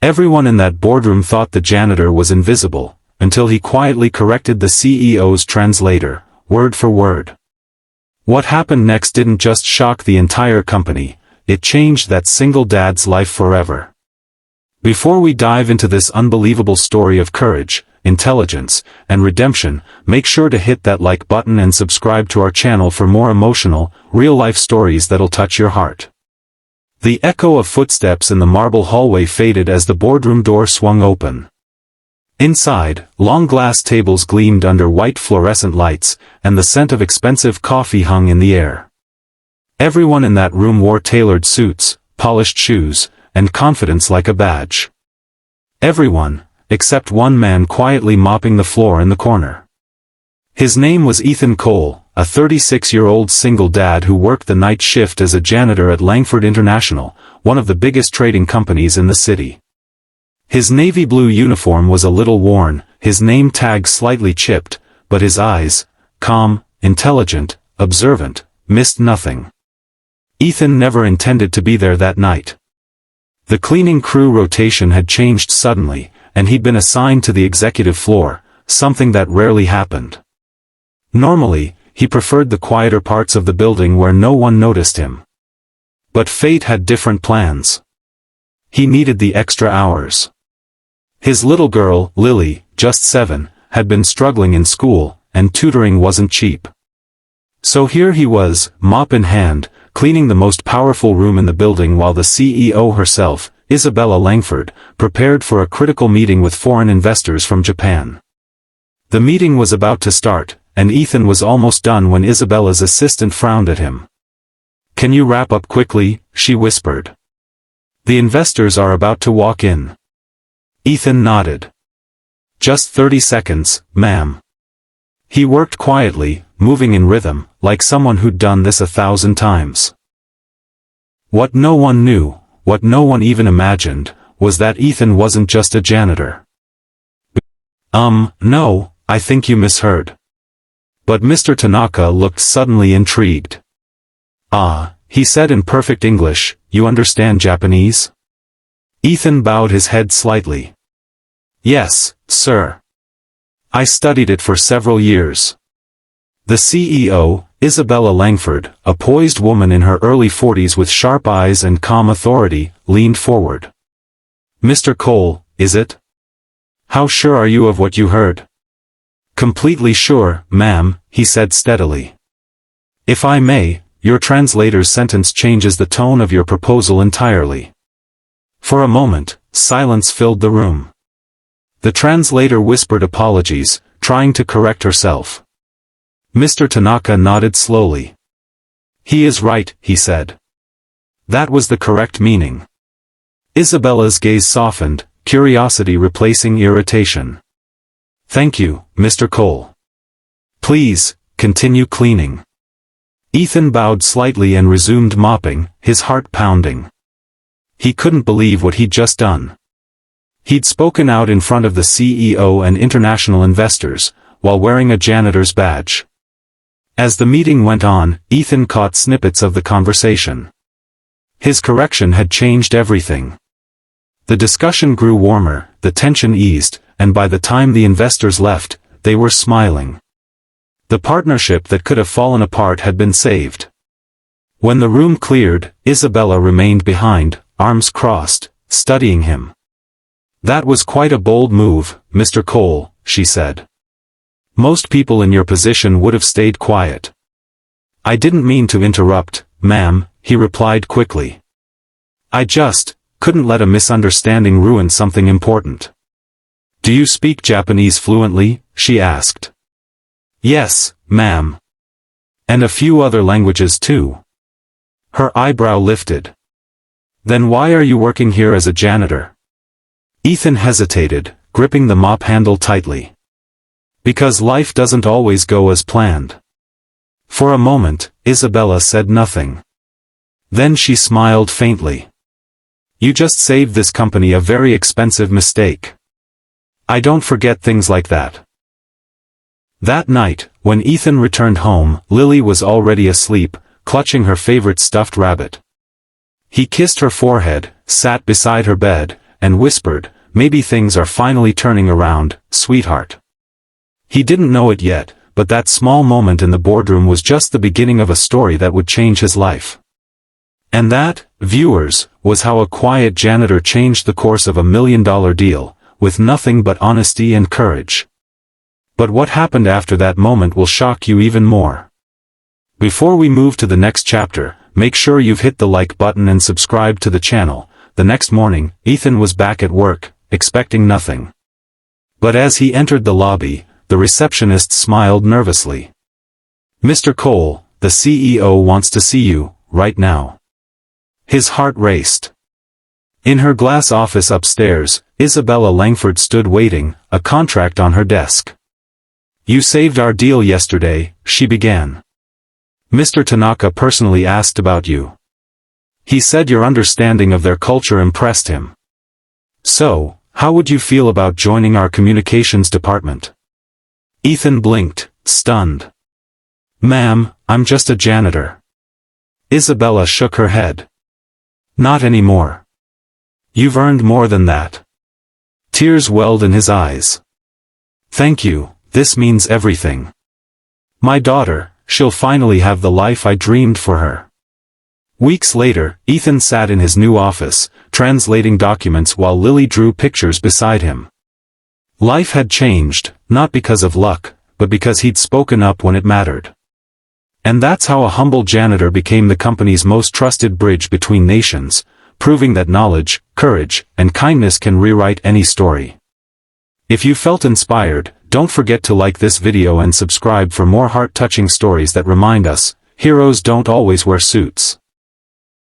Everyone in that boardroom thought the janitor was invisible, until he quietly corrected the CEO's translator, word for word. What happened next didn't just shock the entire company, it changed that single dad's life forever. Before we dive into this unbelievable story of courage, intelligence, and redemption, make sure to hit that like button and subscribe to our channel for more emotional, real-life stories that'll touch your heart. The echo of footsteps in the marble hallway faded as the boardroom door swung open. Inside, long glass tables gleamed under white fluorescent lights, and the scent of expensive coffee hung in the air. Everyone in that room wore tailored suits, polished shoes, and confidence like a badge. Everyone, except one man quietly mopping the floor in the corner. His name was Ethan Cole, a 36-year-old single dad who worked the night shift as a janitor at Langford International, one of the biggest trading companies in the city. His navy blue uniform was a little worn, his name tag slightly chipped, but his eyes, calm, intelligent, observant, missed nothing. Ethan never intended to be there that night. The cleaning crew rotation had changed suddenly, and he'd been assigned to the executive floor, something that rarely happened. Normally, he preferred the quieter parts of the building where no one noticed him. But fate had different plans. He needed the extra hours. His little girl, Lily, just 7, had been struggling in school, and tutoring wasn't cheap. So here he was, mop in hand, cleaning the most powerful room in the building while the CEO herself, Isabella Langford, prepared for a critical meeting with foreign investors from Japan. The meeting was about to start, and Ethan was almost done when Isabella's assistant frowned at him. "Can you wrap up quickly?" she whispered. "The investors are about to walk in." Ethan nodded. "Just 30 seconds, ma'am." He worked quietly, moving in rhythm, like someone who'd done this 1,000 times. What no one knew, what no one even imagined, was that Ethan wasn't just a janitor. No, I think you misheard." But Mr. Tanaka looked suddenly intrigued. "Ah," he said in perfect English, "you understand Japanese?" Ethan bowed his head slightly. "Yes, sir. I studied it for several years." The CEO, Isabella Langford, a poised woman in her early 40s with sharp eyes and calm authority, leaned forward. "Mr. Cole, is it? How sure are you of what you heard?" "Completely sure, ma'am," he said steadily. "If I may, your translator's sentence changes the tone of your proposal entirely." For a moment, silence filled the room. The translator whispered apologies, trying to correct herself. Mr. Tanaka nodded slowly. "He is right," he said. "That was the correct meaning." Isabella's gaze softened, curiosity replacing irritation. "Thank you, Mr. Cole. Please, continue cleaning." Ethan bowed slightly and resumed mopping, his heart pounding. He couldn't believe what he'd just done. He'd spoken out in front of the CEO and international investors, while wearing a janitor's badge. As the meeting went on, Ethan caught snippets of the conversation. His correction had changed everything. The discussion grew warmer, the tension eased, and by the time the investors left, they were smiling. The partnership that could have fallen apart had been saved. When the room cleared, Isabella remained behind, arms crossed, studying him. "That was quite a bold move, Mr. Cole," she said. "Most people in your position would have stayed quiet." "I didn't mean to interrupt, ma'am," he replied quickly. "I just couldn't let a misunderstanding ruin something important." "Do you speak Japanese fluently?" she asked. "Yes, ma'am. And a few other languages too." Her eyebrow lifted. "Then why are you working here as a janitor?" Ethan hesitated, gripping the mop handle tightly. "Because life doesn't always go as planned." For a moment, Isabella said nothing. Then she smiled faintly. "You just saved this company a very expensive mistake. I don't forget things like that." That night, when Ethan returned home, Lily was already asleep, clutching her favorite stuffed rabbit. He kissed her forehead, sat beside her bed, and whispered, "Maybe things are finally turning around, sweetheart." He didn't know it yet, but that small moment in the boardroom was just the beginning of a story that would change his life. And that, viewers, was how a quiet janitor changed the course of $1 million deal, with nothing but honesty and courage. But what happened after that moment will shock you even more. Before we move to the next chapter, make sure you've hit the like button and subscribe to the channel. The next morning, Ethan was back at work, expecting nothing. But as he entered the lobby, the receptionist smiled nervously. "Mr. Cole, the CEO wants to see you, right now." His heart raced. In her glass office upstairs, Isabella Langford stood waiting, a contract on her desk. "You saved our deal yesterday," she began. "Mr. Tanaka personally asked about you. He said your understanding of their culture impressed him. So, how would you feel about joining our communications department?" Ethan blinked, stunned. "Ma'am, I'm just a janitor." Isabella shook her head. "Not anymore. You've earned more than that." Tears welled in his eyes. "Thank you, this means everything. My daughter, she'll finally have the life I dreamed for her." Weeks later, Ethan sat in his new office, translating documents while Lily drew pictures beside him. Life had changed, not because of luck, but because he'd spoken up when it mattered. And that's how a humble janitor became the company's most trusted bridge between nations, proving that knowledge, courage, and kindness can rewrite any story. If you felt inspired, don't forget to like this video and subscribe for more heart-touching stories that remind us, heroes don't always wear suits.